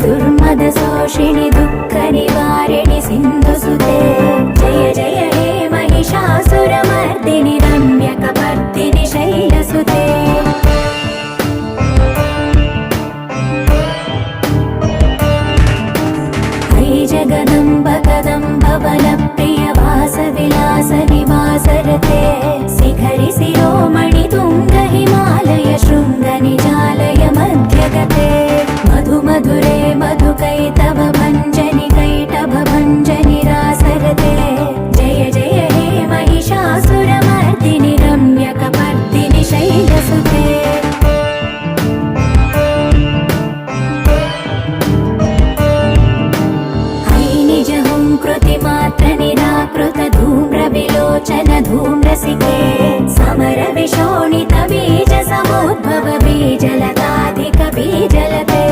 दुर्मदशोषिणि दुःखनिवारिणि सिन्धुसुते जय जय हे महिषासुरमर्दिनि रम्यकपर्दिनि शैलसुते अयि जगदम्ब कदम्ब वनप्रिय वासविलास निवासरते शिखरि शिरोमणि तुङ्ग हिमालय शृङ्ग निजालय मध्यगते मधु मधुरे मधुकैटभ भञ्जनि कैटभ भञ्जनि रासरते जय जय हे महिषासुरमर्दिनि रम्यकपर्दिनि शैलसुते कृतिमात्र निराकृत धूम्रविलोचन धूम्रसिके समर विशोणित बीज समुद्भव बीजलताधिक बीजलते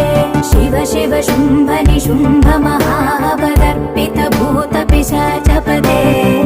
शिव शिव शुम्भ निशुम्भ महावदर्पित भूत पिशाचपदे